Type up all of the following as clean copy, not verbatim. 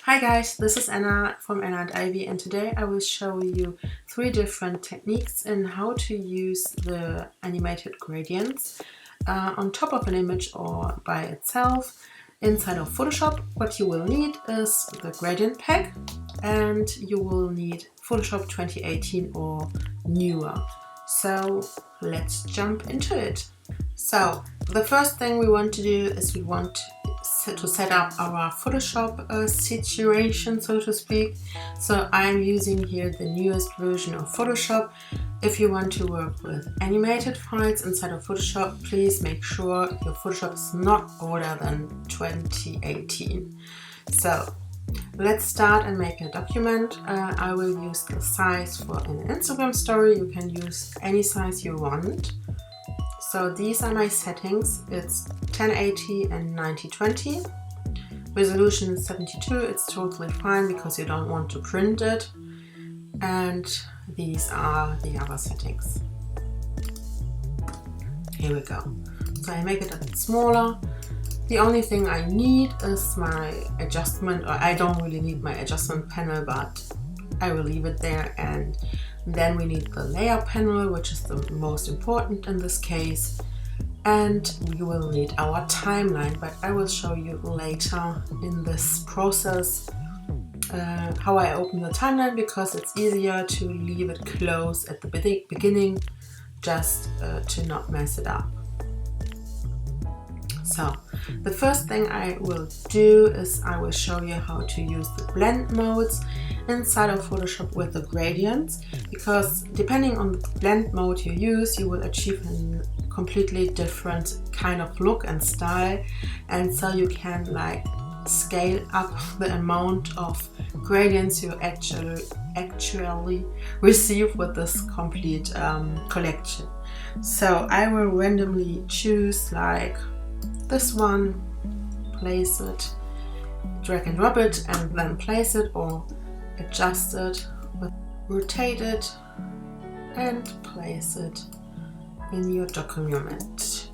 Hi guys, this is Anna from Anna and Ivy, and today I will show you 3 different techniques in how to use the animated gradients on top of an image or by itself inside of Photoshop. What you will need is the gradient pack, and you will need Photoshop 2018 or newer. So let's jump into it. So the first thing we want to do is we want to set up our Photoshop situation, so to speak. So I'm using here the newest version of Photoshop. If you want to work with animated files inside of Photoshop, please make sure your Photoshop is not older than 2018. So let's start and make a document. I will use the size for an Instagram story. You can use any size you want. So these are my settings. It's 1080 and 9020. Resolution is 72. It's totally fine because you don't want to print it. And these are the other settings. Here we go. So I make it a bit smaller. The only thing I need is my adjustment, or I don't really need my adjustment panel, but I will leave it there. And then we need the layer panel, which is the most important in this case. And we will need our timeline, but I will show you later in this process how I open the timeline, because it's easier to leave it closed at the beginning just to not mess it up. So the first thing I will do is I will show you how to use the blend modes inside of Photoshop with the gradients, because depending on the blend mode you use, you will achieve a completely different kind of look and style, and so you can like scale up the amount of gradients you actually receive with this complete collection. So I will randomly choose like this one, place it, drag and drop it, and then place it, or adjust it, rotate it, and place it in your document.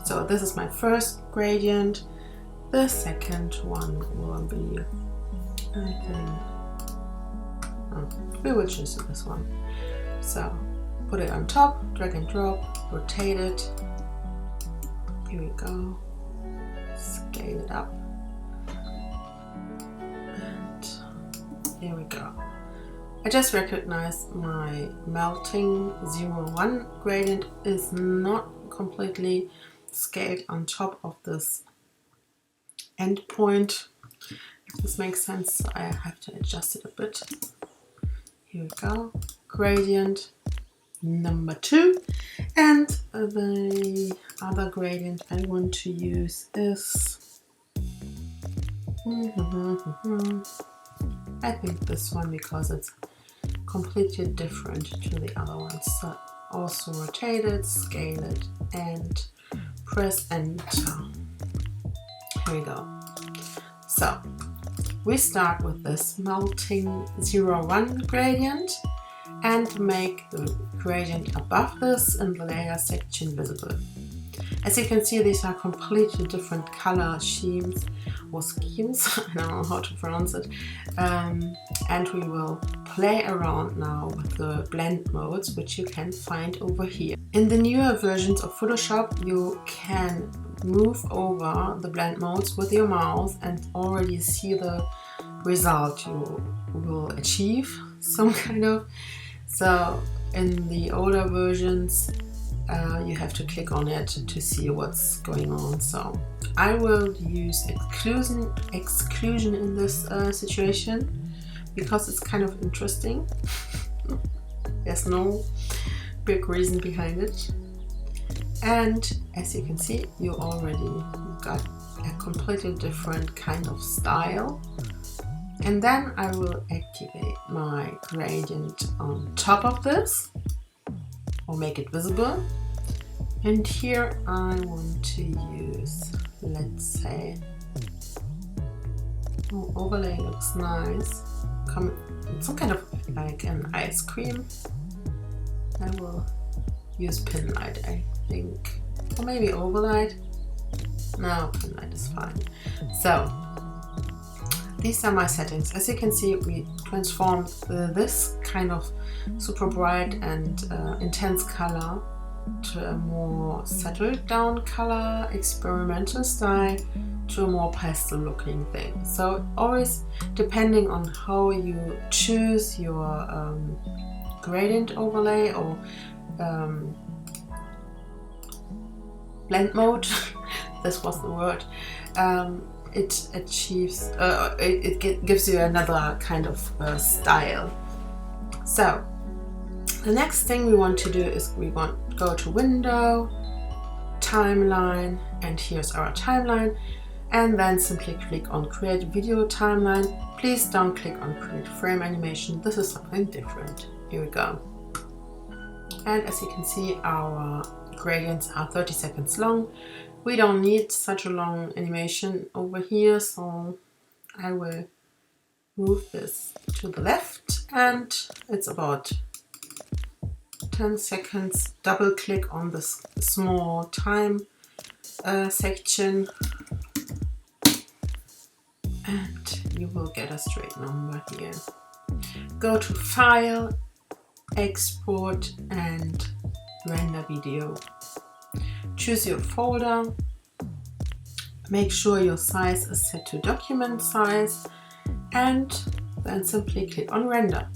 So this is my first gradient. The second one will be, I think, we will choose this one. So put it on top, drag and drop, rotate it. Here we go. Scale it up. And here we go. I just recognized my melting 01 gradient is not completely scaled on top of this endpoint. If this makes sense, so I have to adjust it a bit. Here we go. Gradient number 2, and the other gradient I want to use is I think this one, because it's completely different to the other ones. So also rotate it, scale it, and press enter. Here we go. So we start with this melting 01 gradient and make the gradient above this in the layer section visible. As you can see, these are completely different color schemes or schemes, I don't know how to pronounce it, and we will play around now with the blend modes, which you can find over here. In the newer versions of Photoshop, you can move over the blend modes with your mouse and already see the result you will achieve, some kind of. So in the older versions, you have to click on it to see what's going on. So I will use exclusion in this situation because it's kind of interesting. There's no big reason behind it. And as you can see, you already got a completely different kind of style. And then I will activate my gradient on top of this, or make it visible. And here I want to use, let's say, overlay looks nice. Some kind of like an ice cream. I will use pin light, I think, or maybe overlight. No, pin light is fine. So these are my settings. As you can see, we transformed this kind of super bright and intense color to a more settled down color, experimental style, to a more pastel looking thing. So always depending on how you choose your gradient overlay or blend mode, this was the word, it achieves, it gives you another kind of style. So the next thing we want to do is we want to go to Window, Timeline, and here's our timeline, and then simply click on Create Video Timeline. Please don't click on Create Frame Animation, this is something different. Here we go. And as you can see, our gradients are 30 seconds long. We don't need such a long animation over here, so I will move this to the left, and it's about 10 seconds. Double click on this small time section and you will get a straight number here. Go to File, Export and Render Video. Choose your folder. Make sure your size is set to document size and then simply click on Render.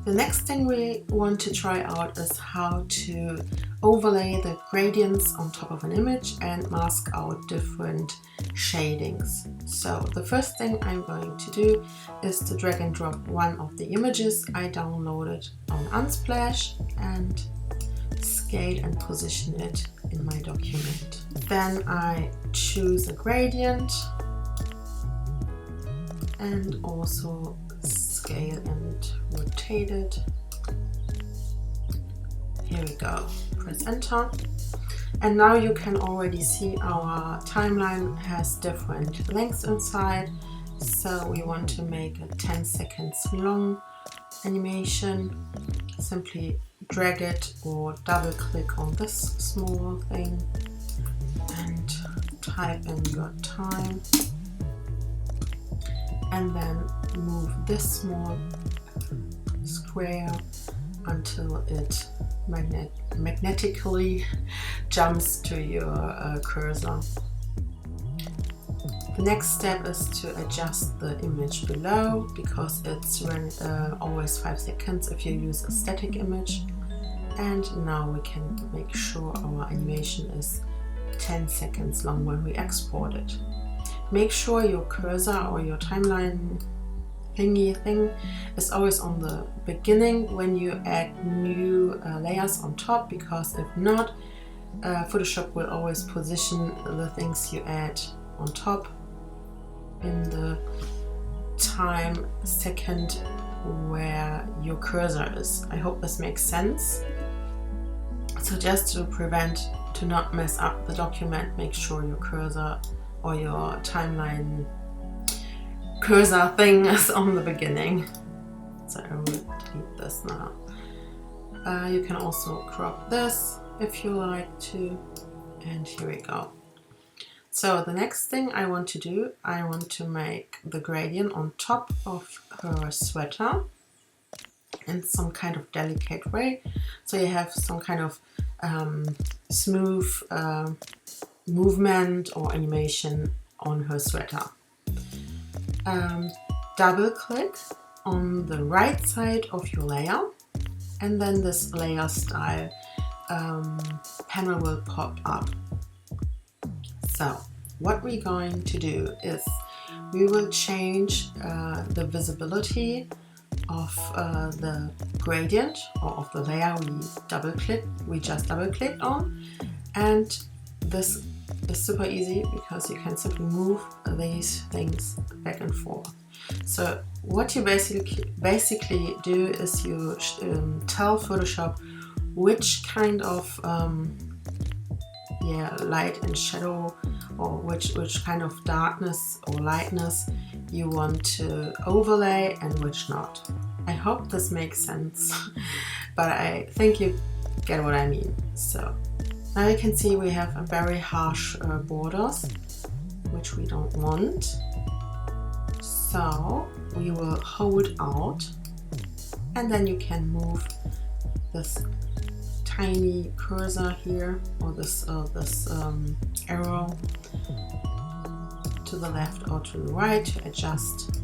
The next thing we want to try out is how to overlay the gradients on top of an image and mask out different shadings. So the first thing I'm going to do is to drag and drop one of the images I downloaded on Unsplash and scale and position it in my document. Then I choose a gradient and also scale and rotate it. Here we go. Press enter. And now you can already see our timeline has different lengths inside. So we want to make a 10 seconds long animation. Simply drag it or double click on this small thing and type in your time. And then move this small square until it magnetically jumps to your cursor. The next step is to adjust the image below because it's always 5 seconds if you use a static image. And now we can make sure our animation is 10 seconds long when we export it. Make sure your cursor or your timeline thingy thing is always on the beginning when you add new layers on top, because if not, Photoshop will always position the things you add on top in the time second where your cursor is. I hope this makes sense. So just to prevent to not mess up the document, make sure your cursor or your timeline cursor thing is on the beginning. So I will delete this now. You can also crop this if you like to, and here we go. So the next thing I want to do, I want to make the gradient on top of her sweater in some kind of delicate way. So you have some kind of smooth movement or animation on her sweater. Double click on the right side of your layer, and then this layer style panel will pop up. So what we're going to do is we will change the visibility of the gradient or of the layer we just double clicked on, and this is super easy because you can simply move these things back and forth. So what you basically do is you tell Photoshop which kind of light and shadow or which kind of darkness or lightness you want to overlay and which not. I hope this makes sense, but I think you get what I mean. So now you can see we have a very harsh borders, which we don't want. So we will hold Alt, and then you can move this tiny cursor here, or this arrow to the left or to the right to adjust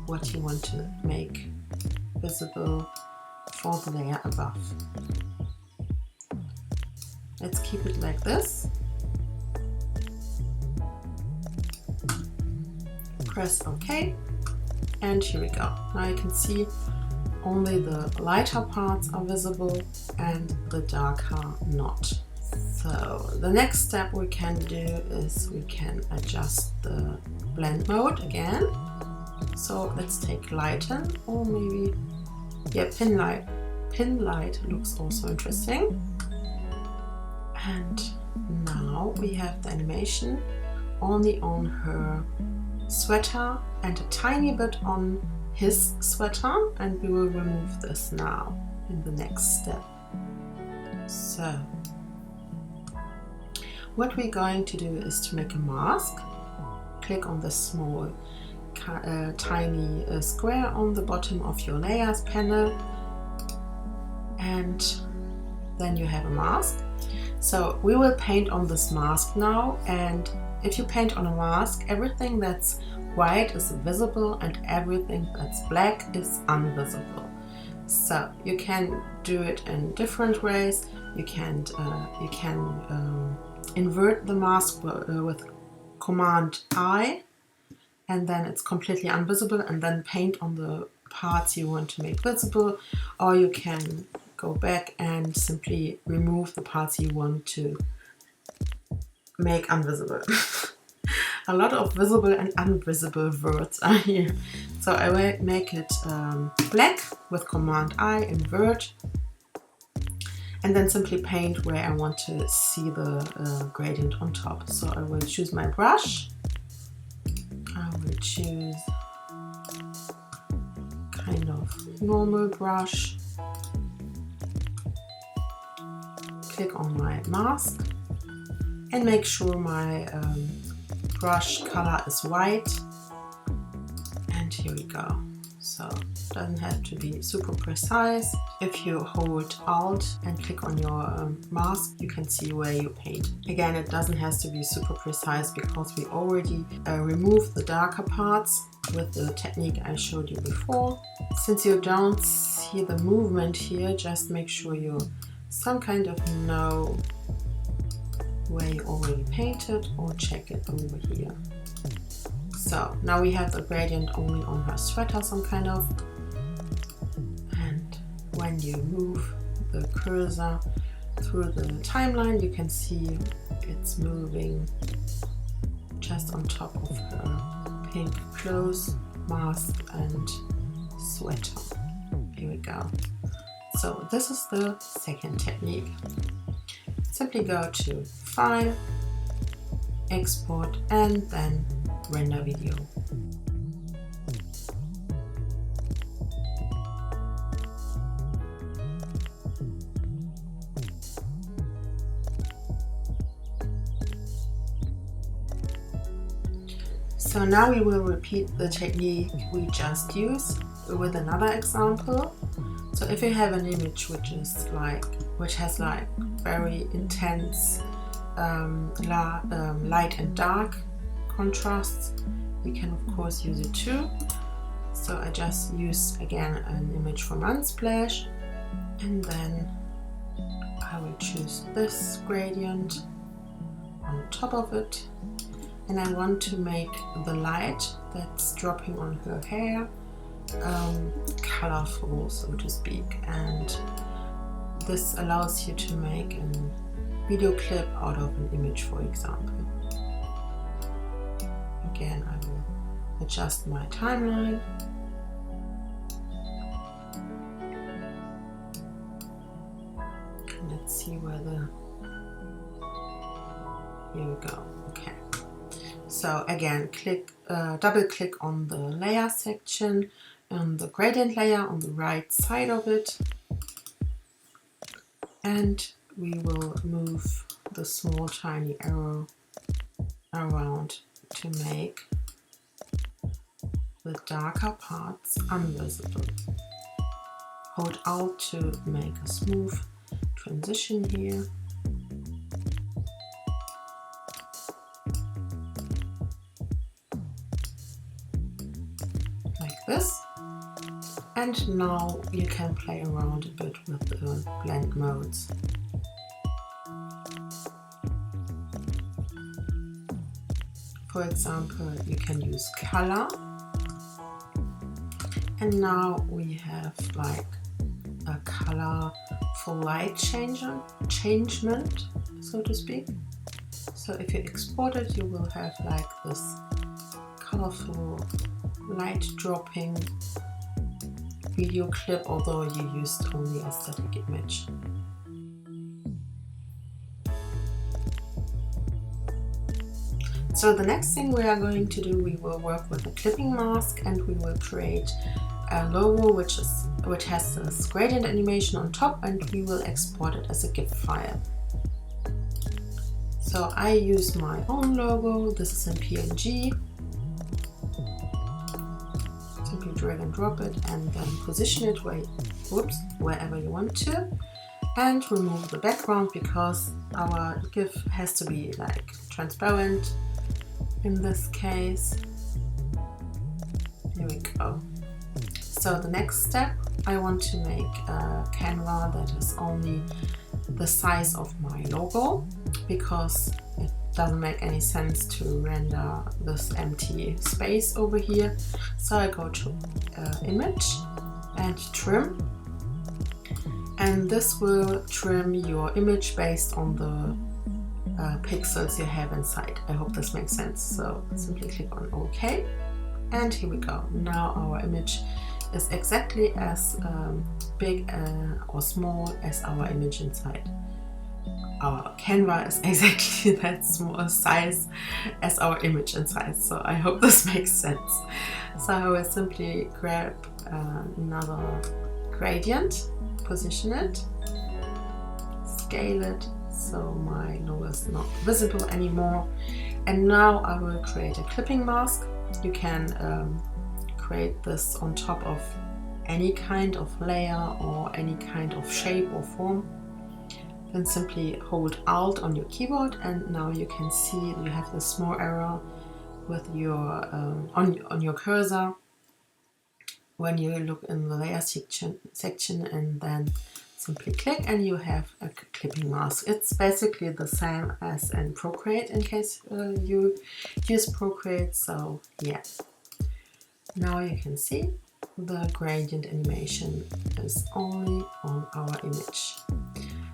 what you want to make visible for the layer above. Let's keep it like this. Press OK, and here we go. Now you can see only the lighter parts are visible and the darker not. So the next step we can do is we can adjust the blend mode again. So let's take lighten, or maybe, yeah, pin light. Pin light looks also interesting. And now we have the animation only on her sweater and a tiny bit on his sweater, and we will remove this now in the next step. So what we're going to do is to make a mask. Click on the small tiny square on the bottom of your layers panel, and then you have a mask. So we will paint on this mask now, and if you paint on a mask, everything that's white is visible and everything that's black is invisible. So you can do it in different ways. You can invert the mask with Command I, and then it's completely invisible, and then paint on the parts you want to make visible, or you can go back and simply remove the parts you want to make invisible. A lot of visible and invisible words are here. So I will make it black with Command I, invert, and then simply paint where I want to see the gradient on top. So I will choose my brush. I will choose kind of normal brush. Click on my mask and make sure my brush color is white, and here we go. So it doesn't have to be super precise. If you hold Alt and click on your mask, you can see where you paint. Again, it doesn't have to be super precise because we already removed the darker parts with the technique I showed you before. Since you don't see the movement here, just make sure you some kind of know where you already painted, or check it over here. So now we have the gradient only on her sweater, some kind of, and when you move the cursor through the timeline, you can see it's moving just on top of her pink clothes, mask and sweater. Here we go. So this is the second technique. Simply go to File, Export, and then Render Video. So now we will repeat the technique we just used with another example. So if you have an image which has like very intense light and dark contrasts, you can of course use it too. So I just use again an image from Unsplash, and then I will choose this gradient on top of it, and I want to make the light that's dropping on her hair colorful, so to speak, and this allows you to make a video clip out of an image, for example. Again, I will adjust my timeline. Let's see where here we go. Okay. So again, double click on the layer section, on the gradient layer on the right side of it, and we will move the small tiny arrow around to make the darker parts invisible. Hold Alt to make a smooth transition here. Like this. And now you can play around a bit with the blend modes. For example, you can use color. And now we have like a color for light changement, so to speak. So if you export it, you will have like this colorful light dropping video clip, although you used only a static image. So the next thing we are going to do, we will work with a clipping mask, and we will create a logo which has this gradient animation on top, and we will export it as a GIF file. So I use my own logo. This is in PNG. Simply drag and drop it and then position it wherever you want to, and remove the background because our GIF has to be like transparent in this case. Here we go. So the next step, I want to make a canvas that is only the size of my logo, because it doesn't make any sense to render this empty space over here. So I go to image and trim, and this will trim your image based on the pixels you have inside. I hope this makes sense. So simply click on OK, and here we go. Now our image is exactly as big or small as our image inside. Our canvas is exactly that small size as our image inside. So I hope this makes sense. So I will simply grab another gradient, position it, scale it so my logo is not visible anymore. And now I will create a clipping mask. You can create this on top of any kind of layer or any kind of shape or form. Then simply hold Alt on your keyboard, and now you can see you have this small arrow with your on your cursor when you look in the layer section, and then simply click and you have a clipping mask. It's basically the same as in Procreate in case you use Procreate. So yeah, now you can see the gradient animation is only on our image.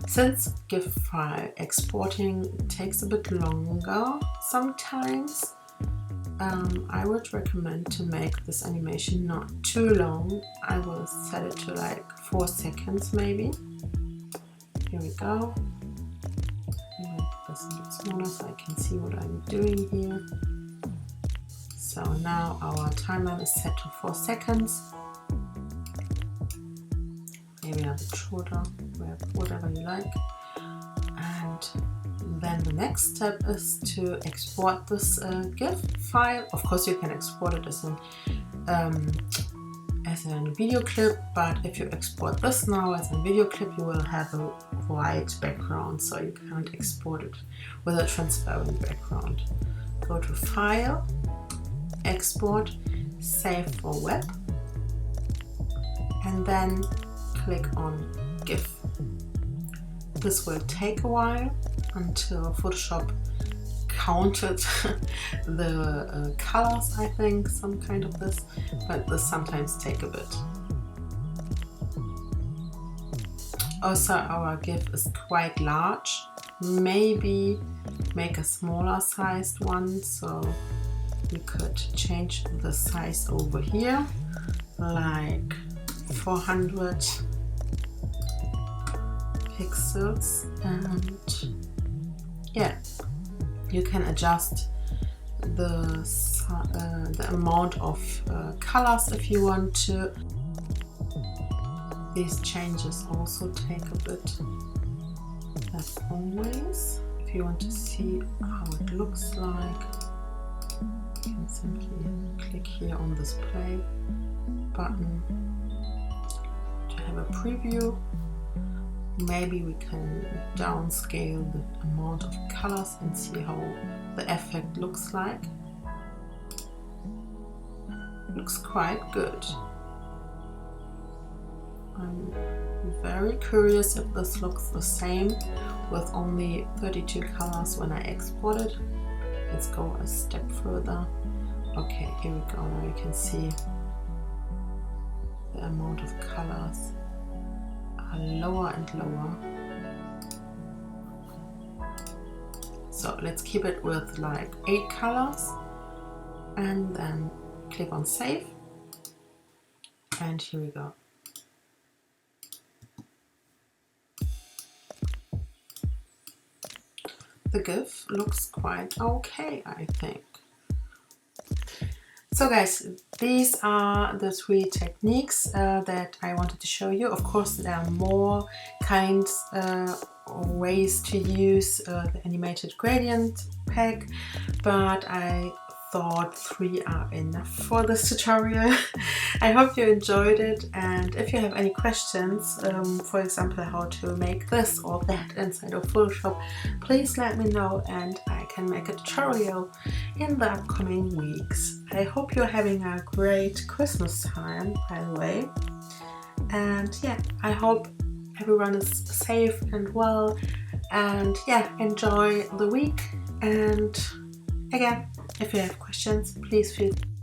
Since GIF file exporting takes a bit longer sometimes, I would recommend to make this animation not too long. I will set it to like 4 seconds maybe. Here we go. Make this a bit smaller so I can see what I'm doing here. So now our timeline is set to 4 seconds. Maybe a bit shorter, whatever you like. And then the next step is to export this GIF file. Of course, you can export it as a video clip, but if you export this now as a video clip, you will have a white background, so you can't export it with a transparent background. Go to File, Export, Save for Web, and then click on GIF. This will take a while until Photoshop counted the colors, I think, some kind of this, but this sometimes take a bit. Also, our GIF is quite large. Maybe make a smaller sized one, so you could change the size over here, like 400 pixels, and yeah, you can adjust the amount of colors if you want to. These changes also take a bit, as always. If you want to see how it looks like, you can simply click here on this play button to have a preview. Maybe we can downscale the amount of colors and see how the effect looks like. Looks quite good. I'm very curious if this looks the same with only 32 colors when I export it. Let's go a step further. Okay, here we go. Now you can see the amount of colors are lower and lower. So let's keep it with like 8 colors and then click on save. And here we go. The GIF looks quite okay, I think. So guys, these are the 3 techniques that I wanted to show you. Of course, there are more kinds or ways to use the animated gradient pack, but I thought 3 are enough for this tutorial. I hope you enjoyed it, and if you have any questions, for example how to make this or that inside of Photoshop, please let me know and I can make a tutorial in the upcoming weeks. I hope you're having a great Christmas time, by the way, and yeah, I hope everyone is safe and well, and yeah, enjoy the week. And again, if you have questions, please feel